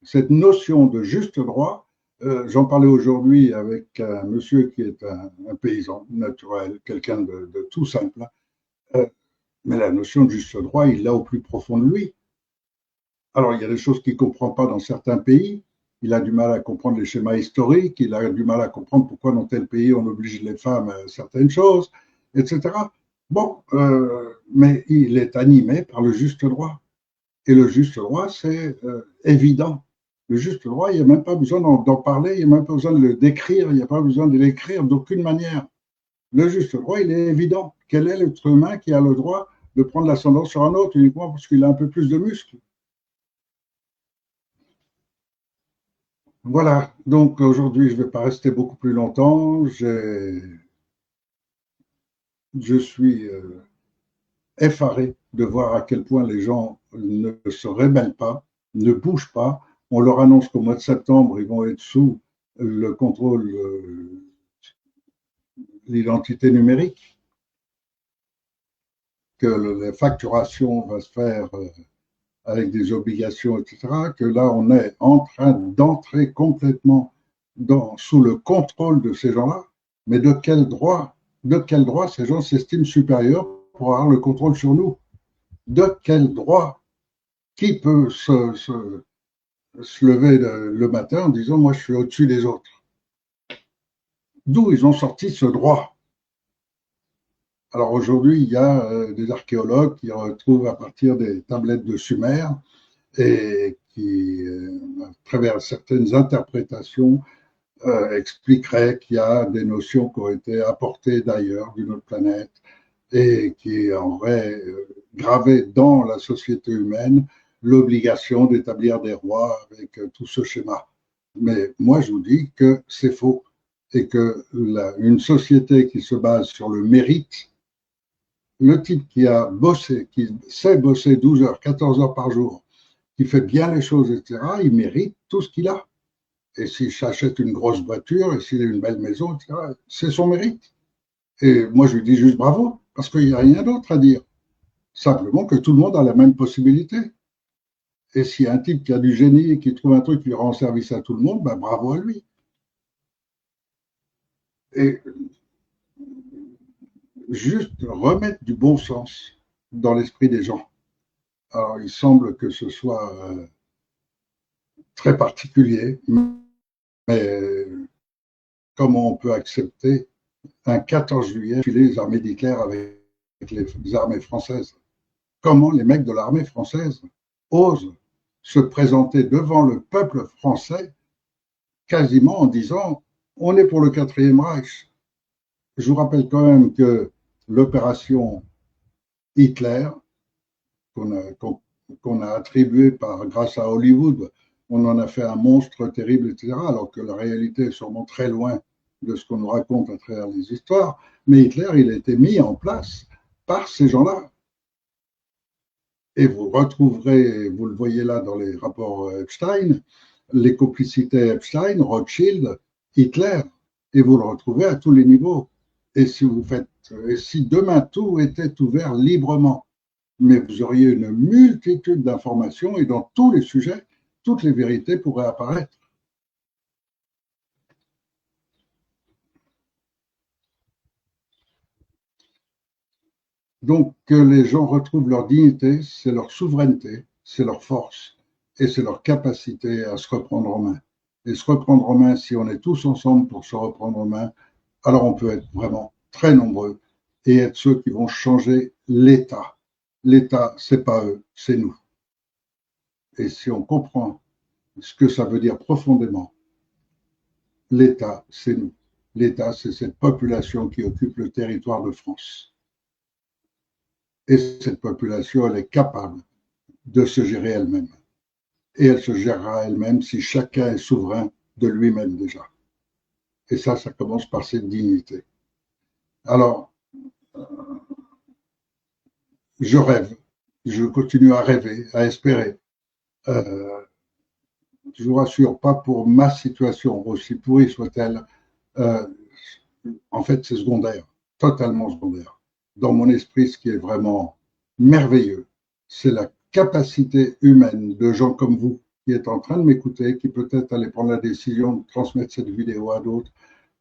Cette notion de juste droit, j'en parlais aujourd'hui avec un monsieur qui est un paysan naturel, quelqu'un de tout simple, mais la notion de juste droit, il l'a au plus profond de lui. Alors, il y a des choses qu'il ne comprend pas dans certains pays. Il a du mal à comprendre les schémas historiques. Il a du mal à comprendre pourquoi dans tel pays on oblige les femmes à certaines choses, etc. Bon, mais il est animé par le juste droit. Et le juste droit, c'est évident. Le juste droit, il n'y a même pas besoin d'en parler, il n'y a même pas besoin de le décrire, il n'y a pas besoin de l'écrire d'aucune manière. Le juste droit, il est évident. Quel est l'être humain qui a le droit de prendre l'ascendant sur un autre uniquement parce qu'il a un peu plus de muscles? Voilà, donc aujourd'hui, je ne vais pas rester beaucoup plus longtemps. Je suis effaré de voir à quel point les gens ne se rebellent pas, ne bougent pas. On leur annonce qu'au mois de septembre, ils vont être sous le contrôle de l'identité numérique, que la facturation va se faire avec des obligations, etc., que là, on est en train d'entrer complètement sous le contrôle de ces gens-là. Mais de quel droit ces gens s'estiment supérieurs pour avoir le contrôle sur nous? De quel droit? Qui peut se lever le matin en disant moi je suis au-dessus des autres? D'où ils ont sorti ce droit? Alors aujourd'hui, il y a des archéologues qui retrouvent à partir des tablettes de Sumer et qui, à travers certaines interprétations, expliquerait qu'il y a des notions qui ont été apportées d'ailleurs, d'une autre planète, et qui auraient gravé dans la société humaine l'obligation d'établir des rois avec tout ce schéma. Mais moi, je vous dis que c'est faux et que une société qui se base sur le mérite, le type qui a bossé, qui sait bosser 12 heures, 14 heures par jour, qui fait bien les choses, etc., il mérite tout ce qu'il a. Et s'il s'achète une grosse voiture et s'il a une belle maison, etc., c'est son mérite. Et moi, je lui dis juste bravo, parce qu'il n'y a rien d'autre à dire. Simplement que tout le monde a la même possibilité. Et s'il y a un type qui a du génie et qui trouve un truc qui rend service à tout le monde, ben bravo à lui. Et juste remettre du bon sens dans l'esprit des gens. Alors, il semble que ce soit très particulier, mais comment on peut accepter un 14 juillet filer les armées d'Hitler avec les armées françaises? Comment les mecs de l'armée française osent se présenter devant le peuple français quasiment en disant on est pour le quatrième Reich. Je vous rappelle quand même que l'opération Hitler, qu'on a attribuée grâce à Hollywood, on en a fait un monstre terrible, etc., alors que la réalité est sûrement très loin de ce qu'on nous raconte à travers les histoires. Mais Hitler, il a été mis en place par ces gens-là. Et vous retrouverez, vous le voyez là dans les rapports Epstein, les complicités Epstein, Rothschild, Hitler, et vous le retrouvez à tous les niveaux. Et si demain tout était ouvert librement, mais vous auriez une multitude d'informations et dans tous les sujets, toutes les vérités pourraient apparaître. Donc, que les gens retrouvent leur dignité, c'est leur souveraineté, c'est leur force et c'est leur capacité à se reprendre en main. Et se reprendre en main, si on est tous ensemble pour se reprendre en main, alors on peut être vraiment très nombreux et être ceux qui vont changer l'État. L'État, c'est pas eux, c'est nous. Et si on comprend ce que ça veut dire profondément, l'État, c'est nous. L'État, c'est cette population qui occupe le territoire de France. Et cette population, elle est capable de se gérer elle-même. Et elle se gérera elle-même si chacun est souverain de lui-même déjà. Et ça commence par cette dignité. Alors, je rêve, je continue à rêver, à espérer. Je vous rassure, pas pour ma situation, aussi pourrie soit-elle, euh, en fait, c'est secondaire, totalement secondaire. Dans mon esprit, ce qui est vraiment merveilleux, c'est la capacité humaine de gens comme vous qui êtes en train de m'écouter, qui peut-être allez prendre la décision de transmettre cette vidéo à d'autres,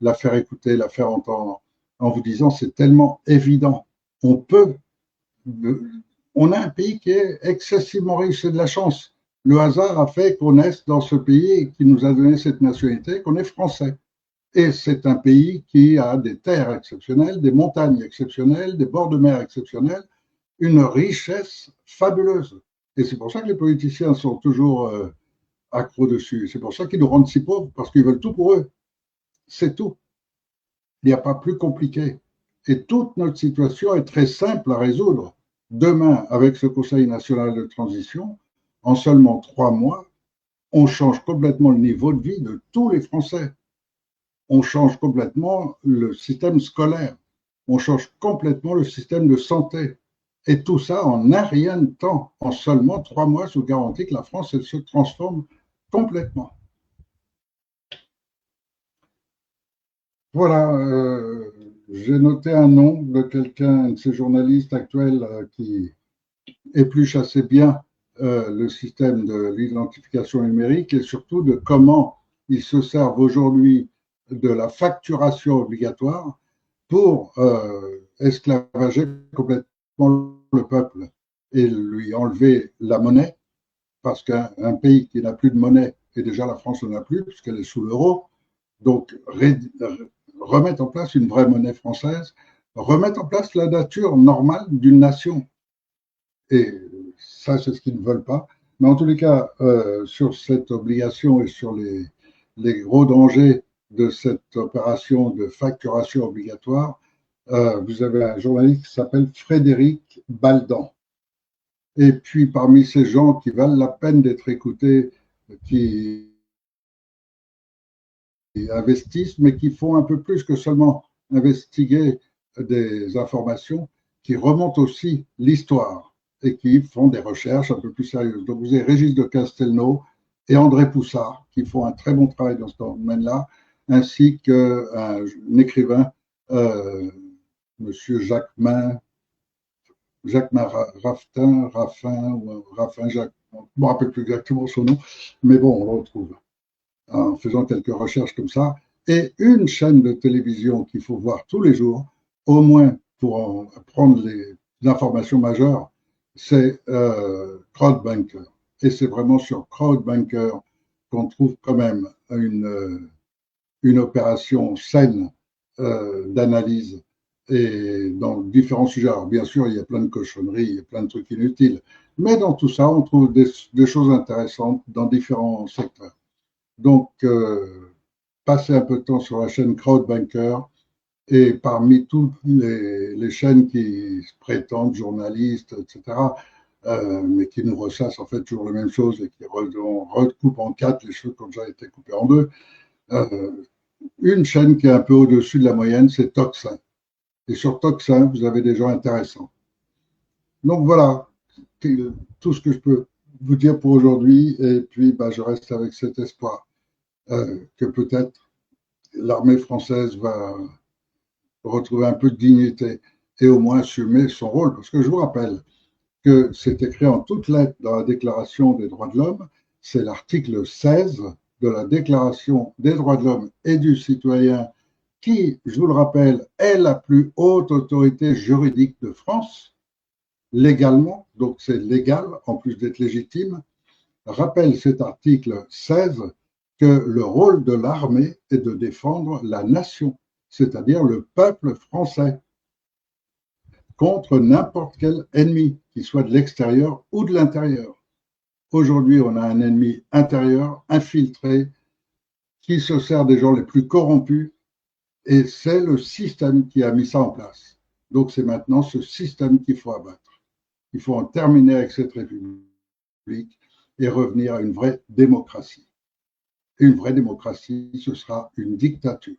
la faire écouter, la faire entendre, en vous disant c'est tellement évident. On a un pays qui est excessivement riche, c'est de la chance. Le hasard a fait qu'on naisse dans ce pays qui nous a donné cette nationalité, qu'on est français. Et c'est un pays qui a des terres exceptionnelles, des montagnes exceptionnelles, des bords de mer exceptionnels, une richesse fabuleuse. Et c'est pour ça que les politiciens sont toujours accros dessus. C'est pour ça qu'ils nous rendent si pauvres, parce qu'ils veulent tout pour eux. C'est tout. Il n'y a pas plus compliqué. Et toute notre situation est très simple à résoudre. Demain, avec ce Conseil national de transition, en seulement 3 mois, on change complètement le niveau de vie de tous les Français. On change complètement le système scolaire. On change complètement le système de santé. Et tout ça en un rien de temps. En seulement 3 mois, je vous garantis que la France, elle se transforme complètement. Voilà, j'ai noté un nom de quelqu'un, de ces journalistes actuels qui épluche assez bien le système de l'identification numérique et surtout de comment ils se servent aujourd'hui de la facturation obligatoire pour esclavager complètement le peuple et lui enlever la monnaie, parce qu'un pays qui n'a plus de monnaie, et déjà la France n'en a plus puisqu'elle est sous l'euro, donc remettre en place une vraie monnaie française, remettre en place la nature normale d'une nation. Et ça, c'est ce qu'ils ne veulent pas. Mais en tous les cas, sur cette obligation et sur les gros dangers de cette opération de facturation obligatoire, vous avez un journaliste qui s'appelle Frédéric Baldan. Et puis, parmi ces gens qui valent la peine d'être écoutés, qui investissent, mais qui font un peu plus que seulement investiguer des informations, qui remontent aussi l'histoire et qui font des recherches un peu plus sérieuses. Donc, vous avez Régis de Castelnau et André Poussard, qui font un très bon travail dans ce domaine-là, ainsi qu'un écrivain, Monsieur Jacquemin Raffin, Jacques, je ne me rappelle plus exactement son nom, mais bon, on le retrouve en faisant quelques recherches comme ça. Et une chaîne de télévision qu'il faut voir tous les jours, au moins pour en prendre les informations majeures, c'est Crowdbanker. Et c'est vraiment sur Crowdbanker qu'on trouve quand même une opération saine d'analyse et dans différents sujets. Alors, bien sûr, il y a plein de cochonneries, il y a plein de trucs inutiles, mais dans tout ça, on trouve des choses intéressantes dans différents secteurs. Donc, passez un peu de temps sur la chaîne Crowdbanker et parmi toutes les chaînes qui se prétendent journalistes, etc., mais qui nous ressassent en fait toujours la même chose et qui recoupent en quatre les choses qui ont déjà été coupées en deux. Une chaîne qui est un peu au-dessus de la moyenne, c'est Toxin. Et sur Toxin, vous avez des gens intéressants. Donc voilà tout ce que je peux vous dire pour aujourd'hui. Et puis, je reste avec cet espoir que peut-être l'armée française va retrouver un peu de dignité et au moins assumer son rôle. Parce que je vous rappelle que c'est écrit en toutes lettres dans la Déclaration des droits de l'homme, c'est l'article 16 de la Déclaration des droits de l'homme et du citoyen qui, je vous le rappelle, est la plus haute autorité juridique de France, légalement, donc c'est légal en plus d'être légitime, rappelle cet article 16 que le rôle de l'armée est de défendre la nation, c'est-à-dire le peuple français, contre n'importe quel ennemi, qu'il soit de l'extérieur ou de l'intérieur. Aujourd'hui, on a un ennemi intérieur, infiltré, qui se sert des gens les plus corrompus, et c'est le système qui a mis ça en place. Donc c'est maintenant ce système qu'il faut abattre. Il faut en terminer avec cette République et revenir à une vraie démocratie. Une vraie démocratie, ce sera une dictature.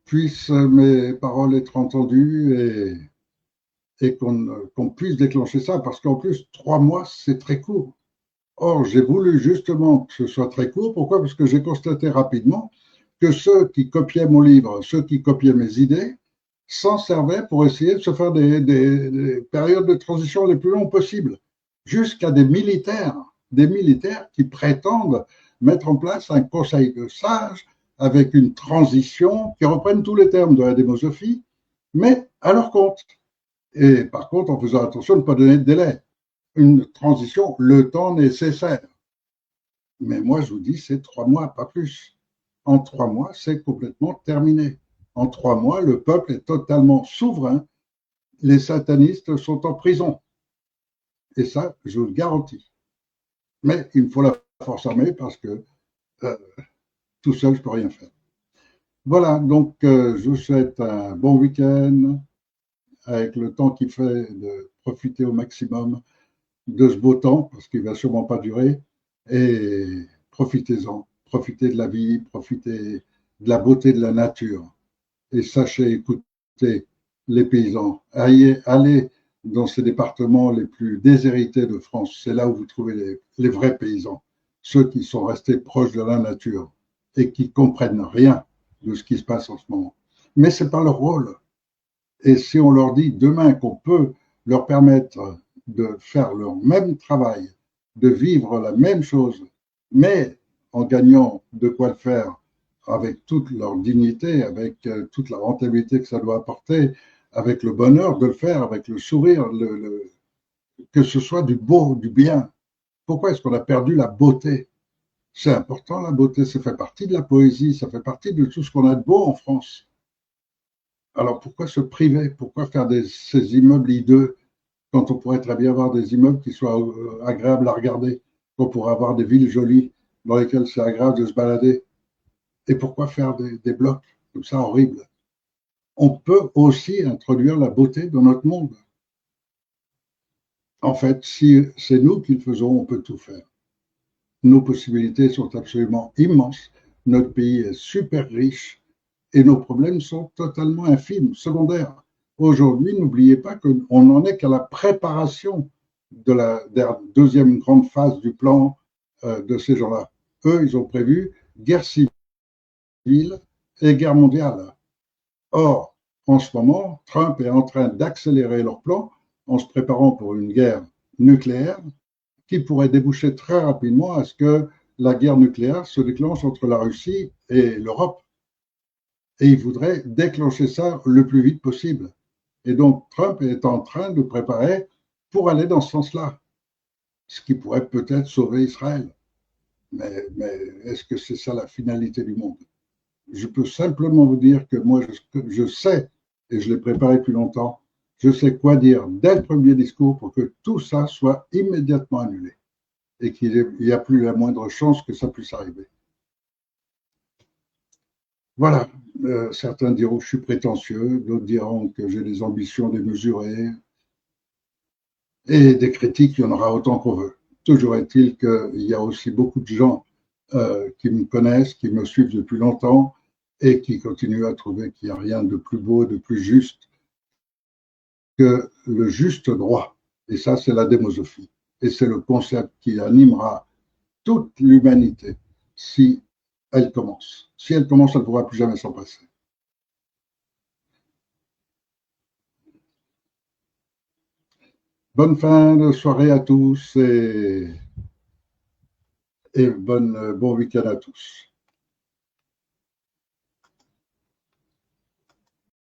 Puissent mes paroles être entendues et qu'on puisse déclencher ça, parce qu'en plus, 3 mois, c'est très court. Or, j'ai voulu justement que ce soit très court. Pourquoi? Parce que j'ai constaté rapidement que ceux qui copiaient mon livre, ceux qui copiaient mes idées, s'en servaient pour essayer de se faire des périodes de transition les plus longues possibles, jusqu'à des militaires qui prétendent mettre en place un conseil de sages avec une transition qui reprenne tous les termes de la démosophie, mais à leur compte. Et par contre, en faisant attention de ne pas donner de délai. Une transition, le temps nécessaire. Mais moi, je vous dis, c'est 3 mois, pas plus. En 3 mois, c'est complètement terminé. En 3 mois, le peuple est totalement souverain. Les satanistes sont en prison. Et ça, je vous le garantis. Mais il me faut la force armée parce que tout seul, je ne peux rien faire. Voilà, donc je vous souhaite un bon week-end avec le temps qu'il fait de profiter au maximum de ce beau temps, parce qu'il ne va sûrement pas durer, et profitez-en, profitez de la vie, profitez de la beauté de la nature, et sachez écouter les paysans. Allez dans ces départements les plus déshérités de France, c'est là où vous trouvez les vrais paysans, ceux qui sont restés proches de la nature et qui comprennent rien de ce qui se passe en ce moment. Mais ce n'est pas leur rôle. Et si on leur dit demain qu'on peut leur permettre de faire leur même travail, de vivre la même chose, mais en gagnant de quoi le faire avec toute leur dignité, avec toute la rentabilité que ça doit apporter, avec le bonheur de le faire, avec le sourire, que ce soit du beau, du bien. Pourquoi est-ce qu'on a perdu la beauté? C'est important, la beauté, ça fait partie de la poésie, ça fait partie de tout ce qu'on a de beau en France. Alors pourquoi se priver? Pourquoi faire ces immeubles hideux quand on pourrait très bien avoir des immeubles qui soient agréables à regarder, qu'on pourrait avoir des villes jolies dans lesquels c'est agréable de se balader. Et pourquoi faire des blocs comme ça horribles? On peut aussi introduire la beauté dans notre monde. En fait, si c'est nous qui le faisons, on peut tout faire. Nos possibilités sont absolument immenses. Notre pays est super riche et nos problèmes sont totalement infimes, secondaires. Aujourd'hui, n'oubliez pas qu'on n'en est qu'à la préparation de la deuxième grande phase du plan de ces gens-là. Eux, ils ont prévu guerre civile et guerre mondiale. Or, en ce moment, Trump est en train d'accélérer leur plan en se préparant pour une guerre nucléaire qui pourrait déboucher très rapidement à ce que la guerre nucléaire se déclenche entre la Russie et l'Europe. Et il voudrait déclencher ça le plus vite possible. Et donc, Trump est en train de préparer pour aller dans ce sens-là, ce qui pourrait peut-être sauver Israël. Mais est-ce que c'est ça la finalité du monde? Je peux simplement vous dire que moi, je sais, et je l'ai préparé depuis longtemps, je sais quoi dire dès le premier discours pour que tout ça soit immédiatement annulé et qu'il n'y a plus la moindre chance que ça puisse arriver. Voilà, certains diront que je suis prétentieux, d'autres diront que j'ai des ambitions démesurées, et des critiques, il y en aura autant qu'on veut. Toujours est-il qu'il y a aussi beaucoup de gens qui me connaissent, qui me suivent depuis longtemps et qui continuent à trouver qu'il n'y a rien de plus beau, de plus juste que le juste droit. Et ça, c'est la démosophie. Et c'est le concept qui animera toute l'humanité si elle commence. Si elle commence, elle ne pourra plus jamais s'en passer. Bonne fin de soirée à tous et bon week-end à tous.